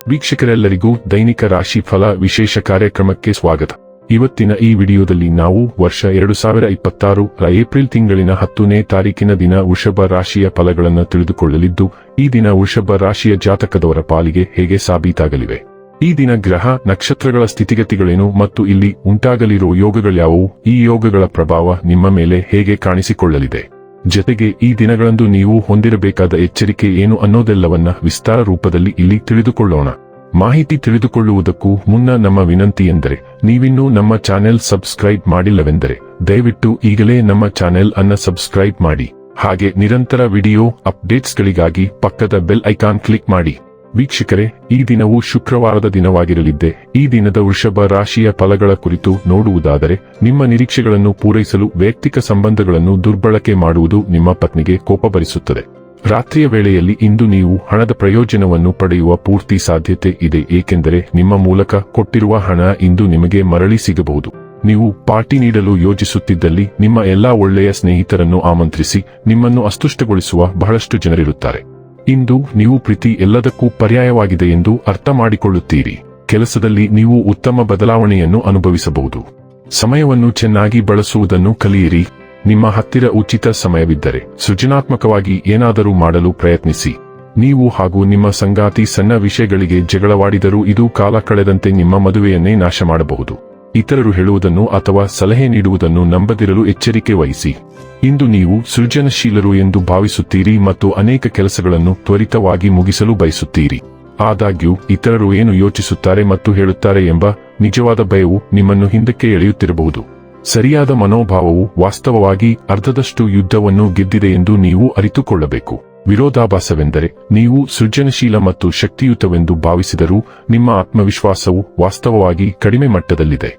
ವೀಕ್ಷಕರೆಲ್ಲರಿಗೂ ದೈನಿಕ ರಾಶಿ ಫಲ ವಿಶೇಷ ಕಾರ್ಯಕ್ರಮಕ್ಕೆ ಸ್ವಾಗತ. ಇವತ್ತಿನ ಈ ವಿಡಿಯೋದಲ್ಲಿ ನಾವು ವರ್ಷ 2026 ಏಪ್ರಿಲ್ ತಿಂಗಳಿನ 10ನೇ ತಾರೀಕಿನ ದಿನ ವೃಷಭ ರಾಶಿಯ ಫಲಗಳನ್ನು ತಿಳಿದುಕೊಳ್ಳಲಿದ್ದು, ಈ ದಿನ ವೃಷಭ ರಾಶಿಯ ಜಾತಕದವರ ಪಾಲಿಗೆ ಹೇಗೆ ಸಾಬೀತಾಗಲಿವೆ, ಈ ದಿನ ಗ್ರಹ ನಕ್ಷತ್ರಗಳ ಸ್ಥಿತಿಗತಿಗಳೇನು ಮತ್ತು ಇಲ್ಲಿ ಉಂಟಾಗಲಿರುವ ಯೋಗಗಳ್ಯಾವುವು, ಈ ಯೋಗಗಳ ಪ್ರಭಾವ ನಿಮ್ಮ ಮೇಲೆ ಹೇಗೆ ಕಾಣಿಸಿಕೊಳ್ಳಲಿದೆ, ಜೊತೆಗೆ ಈ ದಿನಗಳಂದು ನೀವು ಹೊಂದಿರಬೇಕಾದ ಎಚ್ಚರಿಕೆ ಏನು ಅನ್ನೋದೆಲ್ಲವನ್ನ ವಿಸ್ತಾರ ರೂಪದಲ್ಲಿ ಇಲ್ಲಿ ತಿಳಿದುಕೊಳ್ಳೋಣ. ಮಾಹಿತಿ ತಿಳಿದುಕೊಳ್ಳುವುದಕ್ಕೂ ಮುನ್ನ ನಮ್ಮ ವಿನಂತಿ ಎಂದರೆ, ನೀವಿನ್ನೂ ನಮ್ಮ ಚಾನೆಲ್ ಸಬ್ಸ್ಕ್ರೈಬ್ ಮಾಡಿಲ್ಲವೆಂದರೆ ದಯವಿಟ್ಟು ಈಗಲೇ ನಮ್ಮ ಚಾನೆಲ್ ಅನ್ನು ಸಬ್ಸ್ಕ್ರೈಬ್ ಮಾಡಿ. ಹಾಗೆ ನಿರಂತರ ವಿಡಿಯೋ ಅಪ್ಡೇಟ್ಸ್ಗಳಿಗಾಗಿ ಪಕ್ಕದ ಬೆಲ್ ಐಕಾನ್ ಕ್ಲಿಕ್ ಮಾಡಿ. ವೀಕ್ಷಕರೇ, ಈ ದಿನವು ಶುಕ್ರವಾರದ ದಿನವಾಗಿರಲಿದ್ದೆ. ಈ ದಿನದ ವೃಷಭ ರಾಶಿಯ ಫಲಗಳ ಕುರಿತು ನೋಡುವುದಾದರೆ, ನಿಮ್ಮ ನಿರೀಕ್ಷೆಗಳನ್ನು ಪೂರೈಸಲು ವೈಯಕ್ತಿಕ ಸಂಬಂಧಗಳನ್ನು ದುರ್ಬಳಕೆ ಮಾಡುವುದು ನಿಮ್ಮ ಪತ್ನಿಗೆ ಕೋಪ ಬರಿಸುತ್ತದೆ. ರಾತ್ರಿಯ ವೇಳೆಯಲ್ಲಿ ಇಂದು ನೀವು ಹಣದ ಪ್ರಯೋಜನವನ್ನು ಪಡೆಯುವ ಪೂರ್ತಿ ಸಾಧ್ಯತೆ ಇದೆ, ಏಕೆಂದರೆ ನಿಮ್ಮ ಮೂಲಕ ಕೊಟ್ಟಿರುವ ಹಣ ಇಂದು ನಿಮಗೆ ಮರಳಿ ಸಿಗಬಹುದು. ನೀವು ಪಾರ್ಟಿ ನೀಡಲು ಯೋಜಿಸುತ್ತಿದ್ದಲ್ಲಿ ನಿಮ್ಮ ಎಲ್ಲಾ ಒಳ್ಳೆಯ ಸ್ನೇಹಿತರನ್ನು ಆಮಂತ್ರಿಸಿ. ನಿಮ್ಮನ್ನು ಅಸ್ತುಷ್ಟಗೊಳಿಸುವ ಬಹಳಷ್ಟು ಜನರಿರುತ್ತಾರೆ. ಇಂದು ನೀವು ಪ್ರೀತಿ ಎಲ್ಲದಕ್ಕೂ ಪರ್ಯಾಯವಾಗಿದೆ ಎಂದು ಅರ್ಥ ಮಾಡಿಕೊಳ್ಳುತ್ತೀರಿ. ಕೆಲಸದಲ್ಲಿ ನೀವು ಉತ್ತಮ ಬದಲಾವಣೆಯನ್ನು ಅನುಭವಿಸಬಹುದು. ಸಮಯವನ್ನು ಚೆನ್ನಾಗಿ ಬಳಸುವುದನ್ನು ಕಲಿಯಿರಿ. ನಿಮ್ಮ ಹತ್ತಿರ ಉಚಿತ ಸಮಯವಿದ್ದರೆ ಸೃಜನಾತ್ಮಕವಾಗಿ ಏನಾದರೂ ಮಾಡಲು ಪ್ರಯತ್ನಿಸಿ. ನೀವು ಹಾಗೂ ನಿಮ್ಮ ಸಂಗಾತಿ ಸಣ್ಣ ವಿಷಯಗಳಿಗೆ ಜಗಳವಾಡಿದರೂ ಇದು ಕಾಲ ಕಳೆದಂತೆ ನಿಮ್ಮ ಮದುವೆಯನ್ನೇ ನಾಶ ಮಾಡಬಹುದು. ಇತರರು ಹೇಳುವುದನ್ನು ಅಥವಾ ಸಲಹೆ ನೀಡುವುದನ್ನು ನಂಬದಿರಲು ಎಚ್ಚರಿಕೆ ವಹಿಸಿ. ಇಂದು ನೀವು ಸೃಜನಶೀಲರು ಎಂದು ಭಾವಿಸುತ್ತೀರಿ ಮತ್ತು ಅನೇಕ ಕೆಲಸಗಳನ್ನು ತ್ವರಿತವಾಗಿ ಮುಗಿಸಲು ಬಯಸುತ್ತೀರಿ. ಆದಾಗ್ಯೂ ಇತರರು ಏನು ಯೋಚಿಸುತ್ತಾರೆ ಮತ್ತು ಹೇಳುತ್ತಾರೆ ಎಂಬ ನಿಜವಾದ ಭಯವು ನಿಮ್ಮನ್ನು ಹಿಂದಕ್ಕೆ ಎಳೆಯುತ್ತಿರಬಹುದು. ಸರಿಯಾದ ಮನೋಭಾವವು ವಾಸ್ತವವಾಗಿ ಅರ್ಧದಷ್ಟು ಯುದ್ಧವನ್ನು ಗೆದ್ದಿದೆ ಎಂದು ನೀವು ಅರಿತುಕೊಳ್ಳಬೇಕು. ವಿರೋಧಾಭಾಸವೆಂದರೆ, ನೀವು ಸೃಜನಶೀಲ ಮತ್ತು ಶಕ್ತಿಯುತವೆಂದು ಭಾವಿಸಿದರೂ ನಿಮ್ಮ ಆತ್ಮವಿಶ್ವಾಸವು ವಾಸ್ತವವಾಗಿ ಕಡಿಮೆ ಮಟ್ಟದಲ್ಲಿದೆ.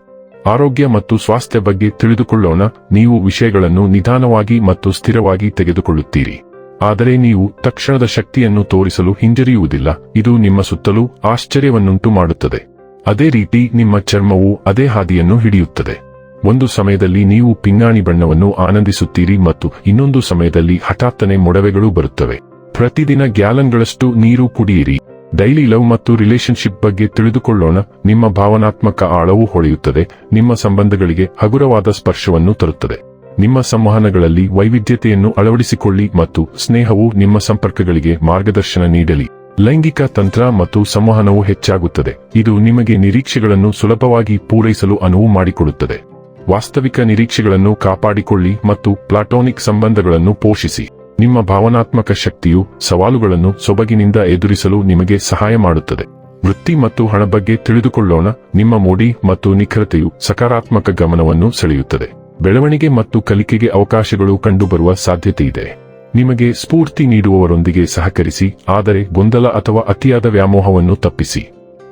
ಆರೋಗ್ಯ ಮತ್ತು ಸ್ವಾಸ್ಥ್ಯ ಬಗ್ಗೆ ತಿಳಿದುಕೊಳ್ಳೋಣ. ನೀವು ವಿಷಯಗಳನ್ನು ನಿಧಾನವಾಗಿ ಮತ್ತು ಸ್ಥಿರವಾಗಿ ತೆಗೆದುಕೊಳ್ಳುತ್ತೀರಿ, ಆದರೆ ನೀವು ತಕ್ಷಣದ ಶಕ್ತಿಯನ್ನು ತೋರಿಸಲು ಹಿಂಜರಿಯುವುದಿಲ್ಲ. ಇದು ನಿಮ್ಮ ಸುತ್ತಲೂ ಆಶ್ಚರ್ಯವನ್ನುಂಟು ಮಾಡುತ್ತದೆ. ಅದೇ ರೀತಿ ನಿಮ್ಮ ಚರ್ಮವು ಅದೇ ಹಾದಿಯನ್ನು ಹಿಡಿಯುತ್ತದೆ. ಒಂದು ಸಮಯದಲ್ಲಿ ನೀವು ಪಿಂಗಾಣಿ ಬಣ್ಣವನ್ನು ಆನಂದಿಸುತ್ತೀರಿ ಮತ್ತು ಇನ್ನೊಂದು ಸಮಯದಲ್ಲಿ ಹಠಾತ್ತನೆ ಮೊಡವೆಗಳು ಬರುತ್ತವೆ. ಪ್ರತಿದಿನ ಗ್ಯಾಲನ್ಗಳಷ್ಟು ನೀರು ಕುಡಿಯಿರಿ. ಡೈಲಿ ಲವ್ ಮತ್ತು ರಿಲೇಶನ್ಶಿಪ್ ಬಗ್ಗೆ ತಿಳಿದುಕೊಳ್ಳೋಣ. ನಿಮ್ಮ ಭಾವನಾತ್ಮಕ ಆಳವು ಹೊಳೆಯುತ್ತದೆ, ನಿಮ್ಮ ಸಂಬಂಧಗಳಿಗೆ ಹಗುರವಾದ ಸ್ಪರ್ಶವನ್ನು ತರುತ್ತದೆ. ನಿಮ್ಮ ಸಂವಹನಗಳಲ್ಲಿ ವೈವಿಧ್ಯತೆಯನ್ನು ಅಳವಡಿಸಿಕೊಳ್ಳಿ ಮತ್ತು ಸ್ನೇಹವು ನಿಮ್ಮ ಸಂಪರ್ಕಗಳಿಗೆ ಮಾರ್ಗದರ್ಶನ ನೀಡಲಿ. ಲೈಂಗಿಕ ತಂತ್ರ ಮತ್ತು ಸಂವಹನವು ಹೆಚ್ಚಾಗುತ್ತದೆ. ಇದು ನಿಮಗೆ ನಿರೀಕ್ಷೆಗಳನ್ನು ಸುಲಭವಾಗಿ ಪೂರೈಸಲು ಅನುವು ಮಾಡಿಕೊಡುತ್ತದೆ. ವಾಸ್ತವಿಕ ನಿರೀಕ್ಷೆಗಳನ್ನು ಕಾಪಾಡಿಕೊಳ್ಳಿ ಮತ್ತು ಪ್ಲಾಟೋನಿಕ್ ಸಂಬಂಧಗಳನ್ನು ಪೋಷಿಸಿ. ನಿಮ್ಮ ಭಾವನಾತ್ಮಕ ಶಕ್ತಿಯು ಸವಾಲುಗಳನ್ನು ಸೊಬಗಿನಿಂದ ಎದುರಿಸಲು ನಿಮಗೆ ಸಹಾಯ ಮಾಡುತ್ತದೆ. ವೃತ್ತಿ ಮತ್ತು ಹಣ ಬಗ್ಗೆ ತಿಳಿದುಕೊಳ್ಳೋಣ. ನಿಮ್ಮ ಮೋಡಿ ಮತ್ತು ನಿಖರತೆಯು ಸಕಾರಾತ್ಮಕ ಗಮನವನ್ನು ಸೆಳೆಯುತ್ತದೆ. ಬೆಳವಣಿಗೆ ಮತ್ತು ಕಲಿಕೆಗೆ ಅವಕಾಶಗಳು ಕಂಡುಬರುವ ಸಾಧ್ಯತೆಯಿದೆ. ನಿಮಗೆ ಸ್ಫೂರ್ತಿ ನೀಡುವವರೊಂದಿಗೆ ಸಹಕರಿಸಿ, ಆದರೆ ಗೊಂದಲ ಅಥವಾ ಅತಿಯಾದ ವ್ಯಾಮೋಹವನ್ನು ತಪ್ಪಿಸಿ.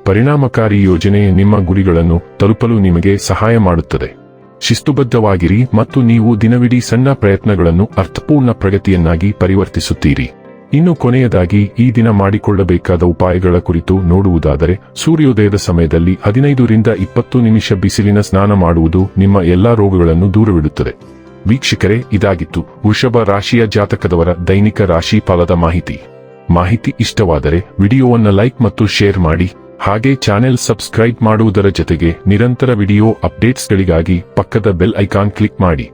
ಪರಿಣಾಮಕಾರಿ ಯೋಜನೆ ನಿಮ್ಮ ಗುರಿಗಳನ್ನು ತಲುಪಲು ನಿಮಗೆ ಸಹಾಯ ಮಾಡುತ್ತದೆ. ಶಿಸ್ತುಬದ್ಧವಾಗಿರಿ ಮತ್ತು ನೀವು ದಿನವಿಡೀ ಸಣ್ಣ ಪ್ರಯತ್ನಗಳನ್ನು ಅರ್ಥಪೂರ್ಣ ಪ್ರಗತಿಯನ್ನಾಗಿ ಪರಿವರ್ತಿಸುತ್ತೀರಿ. ಇನ್ನು ಕೊನೆಯದಾಗಿ ಈ ದಿನ ಮಾಡಿಕೊಳ್ಳಬೇಕಾದ ಉಪಾಯಗಳ ಕುರಿತು ನೋಡುವುದಾದರೆ, ಸೂರ್ಯೋದಯದ ಸಮಯದಲ್ಲಿ 15 ರಿಂದ 20 ನಿಮಿಷ ಬಿಸಿಲಿನ ಸ್ನಾನ ಮಾಡುವುದು ನಿಮ್ಮ ಎಲ್ಲಾ ರೋಗಗಳನ್ನು ದೂರವಿಡುತ್ತದೆ. ವೀಕ್ಷಕರೇ, ಇದಾಗಿತ್ತು ವೃಷಭ ರಾಶಿಯ ಜಾತಕದವರ ದೈನಿಕ ರಾಶಿ ಫಲದ ಮಾಹಿತಿ ಇಷ್ಟವಾದರೆ ವಿಡಿಯೋವನ್ನು ಲೈಕ್ ಮತ್ತು ಶೇರ್ ಮಾಡಿ. ಹಾಗೆ ಚಾನೆಲ್ ಸಬ್ಸ್ಕ್ರೈಬ್ ಮಾಡುವುದರ ಜೊತೆಗೆ ನಿರಂತರ ವಿಡಿಯೋ ಅಪ್ಡೇಟ್ಸ್ಗಳಿಗಾಗಿ ಪಕ್ಕದ ಬೆಲ್ ಐಕಾನ್ ಕ್ಲಿಕ್ ಮಾಡಿ.